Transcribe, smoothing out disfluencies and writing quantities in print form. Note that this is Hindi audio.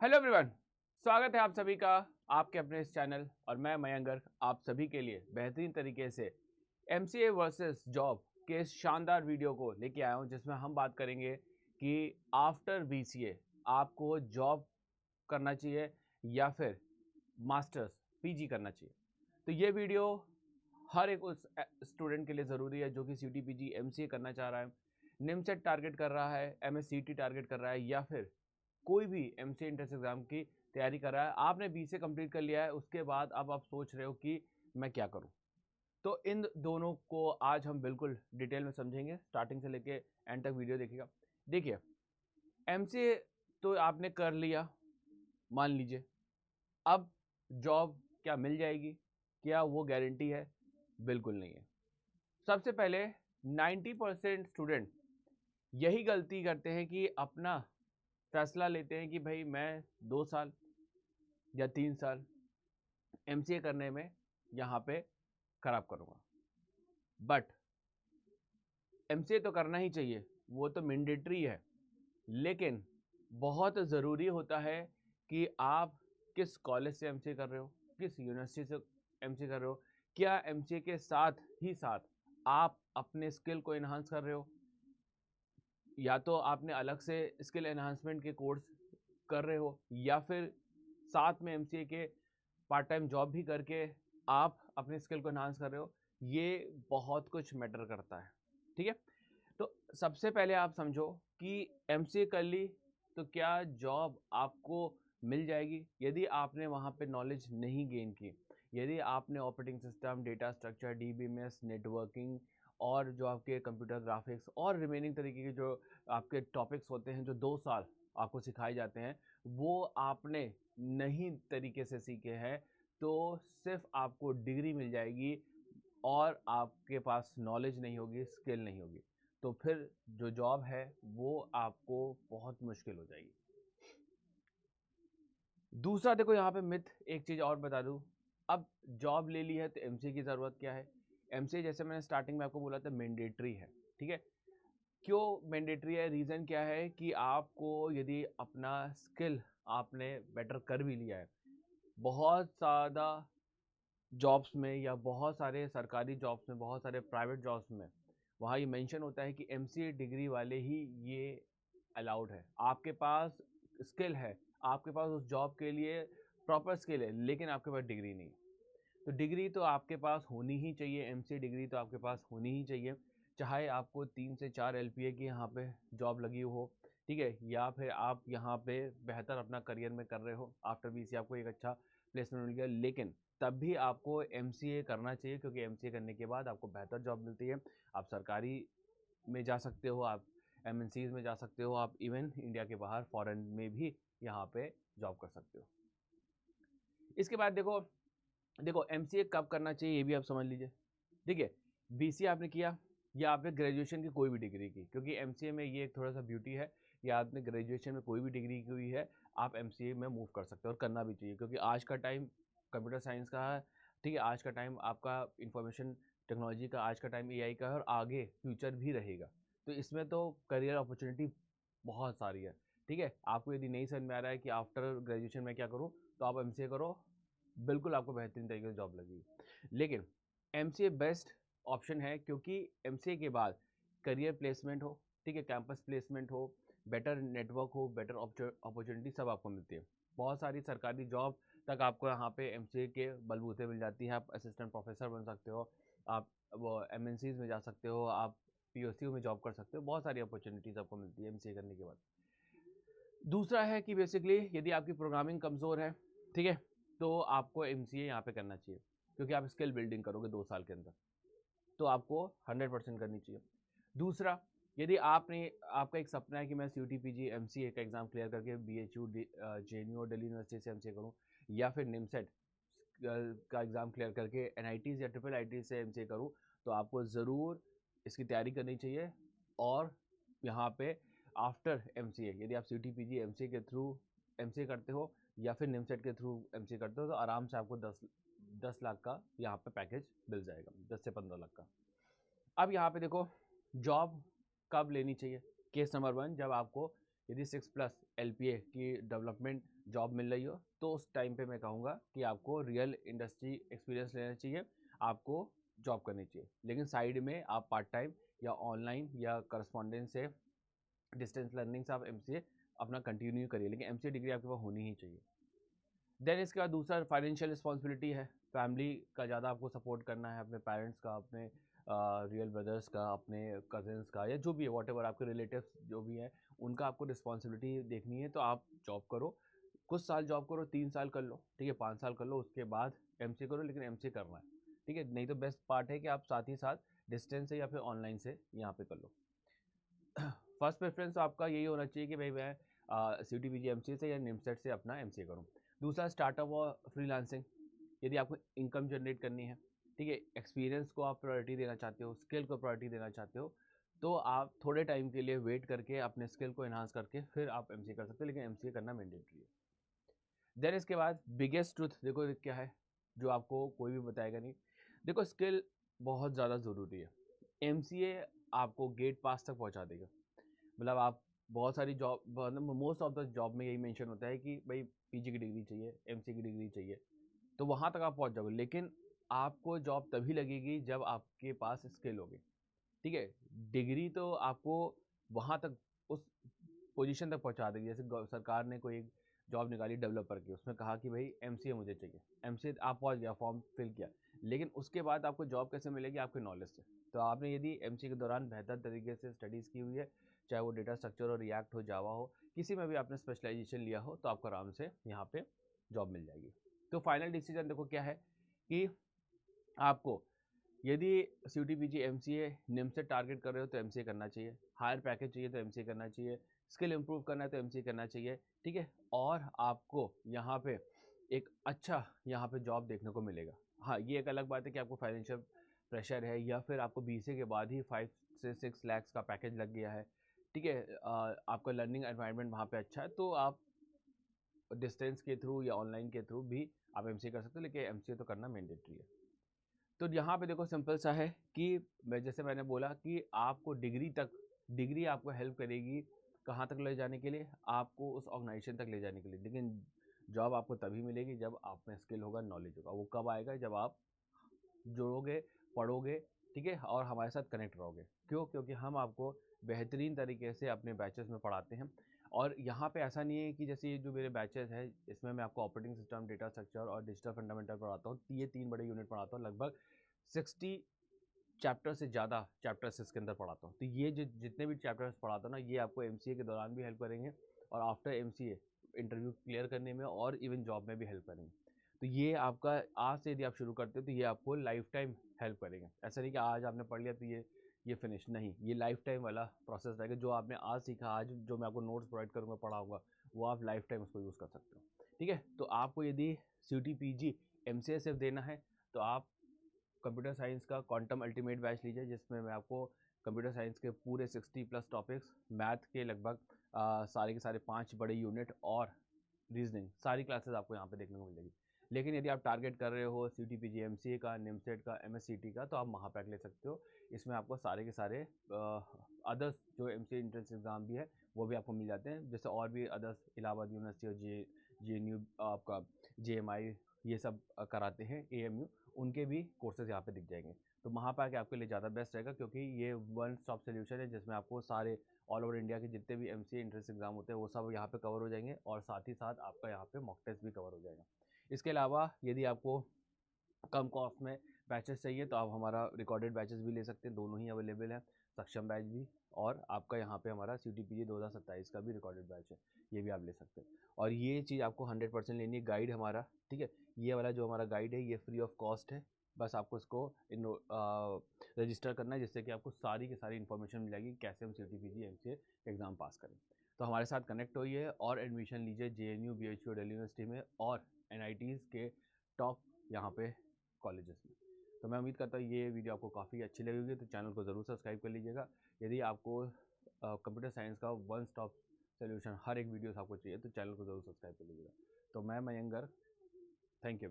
हेलो एवरीवन, स्वागत है आप सभी का आपके अपने इस चैनल और मैं मयंक गर्ग आप सभी के लिए बेहतरीन तरीके से एमसीए वर्सेस जॉब के इस शानदार वीडियो को लेके आया हूं, जिसमें हम बात करेंगे कि आफ्टर बीसीए आपको जॉब करना चाहिए या फिर मास्टर्स पीजी करना चाहिए। तो ये वीडियो हर एक उस स्टूडेंट के लिए ज़रूरी है जो कि सीटी पीजी एमसीए करना चाह रहा है, निमसेट टारगेट कर रहा है, एमएससीटी टारगेट कर रहा है, या फिर कोई भी एमसीए एंट्रेंस एग्जाम की तैयारी कर रहा है। आपने बीसीए कंप्लीट कर लिया है, उसके बाद अब आप सोच रहे हो कि मैं क्या करूं। तो इन दोनों को आज हम बिल्कुल डिटेल में समझेंगे, स्टार्टिंग से लेके एंड तक वीडियो देखिएगा। देखिए, एमसीए तो आपने कर लिया, मान लीजिए, अब जॉब क्या मिल जाएगी? क्या वो गारंटी है? बिल्कुल नहीं है। सबसे पहले 90% स्टूडेंट यही गलती करते हैं कि अपना फैसला लेते हैं कि भाई मैं 2 साल या 3 साल एमसीए करने में यहाँ पे खराब करूँगा। बट एमसीए तो करना ही चाहिए, वो तो मैंडेटरी है, लेकिन बहुत ज़रूरी होता है कि आप किस कॉलेज से एमसीए कर रहे हो, किस यूनिवर्सिटी से एमसीए कर रहे हो, क्या एमसीए के साथ ही साथ आप अपने स्किल को इन्हांस कर रहे हो, या तो आपने अलग से स्किल एनहांसमेंट के कोर्स कर रहे हो, या फिर साथ में एमसीए के पार्ट टाइम जॉब भी करके आप अपने स्किल को एनहांस कर रहे हो। ये बहुत कुछ मैटर करता है, ठीक है। तो सबसे पहले आप समझो कि एमसीए कर ली तो क्या जॉब आपको मिल जाएगी? यदि आपने वहाँ पे नॉलेज नहीं गेन की, यदि आपने operating system, data structure, DBMS, networking और जो आपके कंप्यूटर ग्राफिक्स और रिमेनिंग तरीके के जो आपके टॉपिक्स होते हैं जो 2 साल आपको सिखाए जाते हैं, वो आपने नहीं तरीके से सीखे हैं, तो सिर्फ आपको डिग्री मिल जाएगी और आपके पास नॉलेज नहीं होगी, स्किल नहीं होगी। तो फिर जो जॉब है वो आपको बहुत मुश्किल हो जाएगी। दूसरा, देखो यहाँ पे मिथ एक चीज़ और बता दूँ। अब जॉब ले ली है तो एमसीए की ज़रूरत क्या है? एमसीए, जैसे मैंने स्टार्टिंग में आपको बोला था, मैंडेटरी है, ठीक है। क्यों मैंडेटरी है? रीज़न क्या है कि आपको यदि अपना स्किल आपने बेटर कर भी लिया है, बहुत ज़्यादा जॉब्स में या बहुत सारे सरकारी जॉब्स में, बहुत सारे प्राइवेट जॉब्स में, वहाँ ये मेंशन होता है कि एमसीए डिग्री वाले ही ये अलाउड है। आपके पास स्किल है, आपके पास उस जॉब के लिए प्रॉपर स्किल है, लेकिन आपके पास डिग्री नहीं। तो डिग्री तो आपके पास होनी ही चाहिए, एमसीए डिग्री तो आपके पास होनी ही चाहिए, चाहे आपको 3 से 4 एलपीए की यहाँ पे जॉब लगी हो, ठीक है, या फिर आप यहाँ पे बेहतर अपना करियर में कर रहे हो, आफ्टर बीसीए आपको एक अच्छा प्लेसमेंट मिल गया, लेकिन तब भी आपको एमसीए करना चाहिए, क्योंकि एमसीए करने के बाद आपको बेहतर जॉब मिलती है। आप सरकारी में जा सकते हो, आप एमएनसीज में जा सकते हो, आप इवन इंडिया के बाहर फॉरेन में भी यहाँ पे जॉब कर सकते हो। इसके बाद देखो देखो एमसीए कब करना चाहिए ये भी आप समझ लीजिए। देखिए, बीसीए आपने किया या आपने ग्रेजुएशन की कोई भी डिग्री की, क्योंकि एमसीए में ये एक थोड़ा सा ब्यूटी है, या आपने ग्रेजुएशन में कोई भी डिग्री की हुई है, आप एमसीए में मूव कर सकते हो, और करना भी चाहिए, क्योंकि आज का टाइम कंप्यूटर साइंस का है, ठीक है, आज का टाइम आपका इंफॉर्मेशन टेक्नोलॉजी का, आज का टाइम एआई का है, और आगे फ्यूचर भी रहेगा। तो इसमें तो करियर अपॉर्चुनिटी बहुत सारी है, ठीक है। आपको यदि नहीं समझ में आ रहा है कि आफ्टर ग्रेजुएशन में क्या करूँ, तो आप एमसीए करो, बिल्कुल आपको बेहतरीन तरीके से जॉब लगेगी। लेकिन एमसीए बेस्ट ऑप्शन है, क्योंकि एमसीए के बाद करियर प्लेसमेंट हो, ठीक है, कैंपस प्लेसमेंट हो, बेटर नेटवर्क हो, बेटर अपॉर्चुनिटी सब आपको मिलती है। बहुत सारी सरकारी जॉब तक आपको यहाँ पे एमसीए के बलबूते मिल जाती है। आप असिस्टेंट प्रोफेसर बन सकते हो, आप वो एमएनसीज में जा सकते हो, आप पीओसीयू में जॉब कर सकते हो, बहुत सारी अपॉर्चुनिटीज़ आपको मिलती है एमसीए करने के बाद। दूसरा है कि बेसिकली यदि आपकी प्रोग्रामिंग कमज़ोर है, ठीक है, तो आपको एमसीए यहाँ पे करना चाहिए, क्योंकि आप स्किल बिल्डिंग करोगे 2 साल के अंदर, तो आपको 100% करनी चाहिए। दूसरा, यदि आपने आपका एक सपना है कि मैं सीयूटी पीजी एमसीए का एग्ज़ाम क्लियर करके बीएचयू, जेएनयू और दिल्ली यूनिवर्सिटी से एमसीए करूँ, या फिर निमसेट का एग्ज़ाम क्लियर करके एनआईटीज़ या ट्रिपल आईटी से एमसीए करूँ, तो आपको ज़रूर इसकी तैयारी करनी चाहिए। और यहाँ पे आफ्टर एमसीए यदि आप सीयूटी पीजी एमसीए के थ्रू एमसीए करते हो, या फिर निमसेट के थ्रू एमसीए करते हो, तो आराम से आपको 10 लाख का यहाँ पे पैकेज मिल जाएगा, 10 से 15 लाख का। अब यहाँ पे देखो, जॉब कब लेनी चाहिए? केस नंबर 1, जब आपको यदि 6+ LPA की डेवलपमेंट जॉब मिल रही हो तो उस टाइम पे मैं कहूँगा कि आपको रियल इंडस्ट्री एक्सपीरियंस लेना चाहिए, आपको जॉब करनी चाहिए। लेकिन साइड में आप पार्ट टाइम या ऑनलाइन या करस्पॉन्डेंस से डिस्टेंस लर्निंग से आप MCA अपना कंटिन्यू करिए, लेकिन MCA डिग्री आपके पास होनी ही चाहिए। देन इसके बाद दूसरा फाइनेंशियल रिस्पॉन्सिबिलिटी है, फैमिली का ज़्यादा आपको सपोर्ट करना है, अपने पेरेंट्स का, अपने रियल ब्रदर्स का, अपने कजिन्स का, या जो भी है वॉट एवर आपके रिलेटिव्स जो भी हैं उनका आपको रिस्पॉन्सिबिलिटी देखनी है। तो आप जॉब करो, कुछ साल जॉब करो, 3 साल कर लो, ठीक है, 5 साल कर लो, उसके बाद MCA करो, लेकिन MCA करना है, ठीक है। नहीं तो बेस्ट पार्ट है कि आप साथ ही साथ डिस्टेंस से या फिर ऑनलाइन से यहाँ पे कर लो। फर्स्ट प्रेफरेंस आपका यही होना चाहिए कि भाई मैं CTPG MCA से या निमसेट से अपना MCA करूँ। दूसरा स्टार्टअप और फ्रीलांसिंग, यदि आपको इनकम जनरेट करनी है, ठीक है, एक्सपीरियंस को आप प्रायोरिटी देना चाहते हो, स्किल को प्रायोरिटी देना चाहते हो, तो आप थोड़े टाइम के लिए वेट करके अपने स्किल को एनहांस करके फिर आप MCA कर सकते हो, लेकिन MCA करना मैंडेटरी है। देन इसके बाद बिगेस्ट ट्रुथ देखो क्या है, जो आपको कोई भी बताएगा नहीं। देखो स्किल बहुत ज़्यादा ज़रूरी है। MCA आपको गेट पास तक पहुंचा देगा, मतलब आप बहुत सारी job, most of the job में यही मेंशन होता है कि भाई PG की डिग्री चाहिए, MCA की डिग्री चाहिए, तो वहाँ तक आप पहुँच जाओगे। लेकिन आपको जॉब तभी लगेगी जब आपके पास स्किल होगी, ठीक है। डिग्री तो आपको वहाँ तक, उस पोजीशन तक पहुँचा देगी। जैसे सरकार ने कोई एक जॉब निकाली डेवलपर की, उसमें कहा कि भाई MCA मुझे चाहिए, MCA आप पहुँच गया, फॉर्म फिल किया, लेकिन उसके बाद आपको जॉब कैसे मिलेगी? आपके नॉलेज से। तो आपने यदि MCA के दौरान बेहतर तरीके से स्टडीज़ की हुई है, चाहे वो डेटा स्ट्रक्चर हो, रिएक्ट हो, जावा हो, किसी में भी आपने स्पेशलाइजेशन लिया हो, तो आपको आराम से यहाँ पे जॉब मिल जाएगी। तो फाइनल डिसीजन देखो क्या है कि आपको यदि CTPG MCA निम से टारगेट कर रहे हो तो MCA करना चाहिए, हायर पैकेज चाहिए तो MCA करना चाहिए, स्किल इंप्रूव करना है तो MCA करना चाहिए, ठीक है। और आपको यहाँ पे एक अच्छा यहाँ पे जॉब देखने को मिलेगा। हाँ, ये एक अलग बात है कि आपको फाइनेंशियल प्रेशर है या फिर आपको BCA के बाद ही 5 से 6 लाख का पैकेज लग गया है, ठीक है। आपका लर्निंग एनवायरनमेंट वहाँ पे अच्छा है, तो आप डिस्टेंस के थ्रू या ऑनलाइन के थ्रू भी आप MCA कर सकते हो, लेकिन MCA तो करना मैंडेटरी है। तो यहाँ पे देखो सिंपल सा है कि जैसे मैंने बोला कि आपको डिग्री आपको हेल्प करेगी कहाँ तक ले जाने के लिए, आपको उस ऑर्गेनाइजेशन तक ले जाने के लिए, लेकिन जॉब आपको तभी मिलेगी जब आप में स्किल होगा, नॉलेज होगा। वो कब आएगा? जब आप जुड़ोगे, पढ़ोगे, ठीक है, और हमारे साथ कनेक्ट रहोगे। क्यों? क्योंकि हम आपको बेहतरीन तरीके से अपने बैचेस में पढ़ाते हैं। और यहाँ पे ऐसा नहीं है कि जैसे ये जो मेरे बैचेस हैं इसमें मैं आपको ऑपरेटिंग सिस्टम, डेटा स्ट्रक्चर और डिजिटल फंडामेंटल पढ़ाता हूँ। ये 3 बड़े यूनिट पढ़ाता हूँ, लगभग 60 चैप्टर से ज़्यादा चैप्टर्स इसके अंदर पढ़ाता हूँ। तो ये जितने भी चैप्टर्स पढ़ाता हूँ ना, ये आपको MCA के दौरान भी हेल्प करेंगे और आफ्टर MCA इंटरव्यू क्लियर करने में और इवन जॉब में भी हेल्प करेंगे। तो ये आपका आज से यदि आप शुरू करते हो तो ये आपको लाइफ टाइम हेल्प करेंगे। ऐसा नहीं कि आज आपने पढ़ लिया तो ये फिनिश नहीं, ये लाइफ टाइम वाला प्रोसेस रहेगा। जो आपने आज सीखा, आज जो मैं आपको नोट्स प्रोवाइड करूँगा, पढ़ाऊँगा, वो आप लाइफ टाइम उसको यूज़ कर सकते हो, ठीक है। तो आपको यदि CTPG MCA सिर्फ देना है तो आप कंप्यूटर साइंस का क्वांटम अल्टीमेट बैच लीजिए, जिसमें मैं आपको कंप्यूटर साइंस के पूरे 60+ टॉपिक्स, मैथ के लगभग सारे के सारे 5 बड़े यूनिट और रीजनिंग सारी क्लासेस आपको यहाँ पे देखने को मिलेगी। लेकिन यदि आप टारगेट कर रहे हो CTPG MCA का, निमसेट का, MSCT का, तो आप महापैक ले सकते हो। इसमें आपको सारे के सारे अदर्स जो MCA एंट्रेंस एग्ज़ाम भी है वो भी आपको मिल जाते हैं। जैसे और भी अदर्स इलाहाबाद यूनिवर्सिटी और JNU आपका JMI ये सब कराते हैं, AMU, उनके भी कोर्सेज यहाँ पे दिख जाएंगे। तो महापैक आपके लिए ज़्यादा बेस्ट रहेगा, क्योंकि ये वन स्टॉप सोल्यूशन है जिसमें आपको सारे ऑल ओवर इंडिया के जितने भी MCA एंट्रेंस एग्जाम होते हैं वो सब यहाँ पे कवर हो जाएंगे, और साथ ही साथ आपका यहाँ पे मॉक टेस्ट भी कवर हो जाएगा। इसके अलावा यदि आपको कम कॉस्ट में बैचेस चाहिए तो आप हमारा रिकॉर्डेड बैचेस भी ले सकते हैं, दोनों ही अवेलेबल है, सक्षम बैच भी, और आपका यहाँ पे हमारा CTPG 2027 का भी रिकॉर्डेड बैच है, ये भी आप ले सकते हैं। और ये चीज़ आपको 100% लेनी है, गाइड हमारा, ठीक है। ये वाला जो हमारा गाइड है ये फ्री ऑफ कॉस्ट है, बस आपको इसको रजिस्टर करना है, जिससे कि आपको सारी की सारी इन्फॉर्मेशन मिल जाएगी कैसे हम CTPG MCA एग्ज़ाम पास करें। तो हमारे साथ कनेक्ट होइए और एडमिशन लीजिए JNU, BHU, दिल्ली यूनिवर्सिटी में और NITs के टॉप यहाँ पे कॉलेजेस में। तो मैं उम्मीद करता हूँ ये वीडियो आपको काफ़ी अच्छी लगेगी, तो चैनल को ज़रूर सब्सक्राइब कर लीजिएगा। यदि आपको कंप्यूटर साइंस का वन स्टॉप सोल्यूशन हर एक वीडियोस आपको चाहिए तो चैनल को ज़रूर सब्सक्राइब कर लीजिएगा। तो मैं मयंक गर्ग, थैंक यू।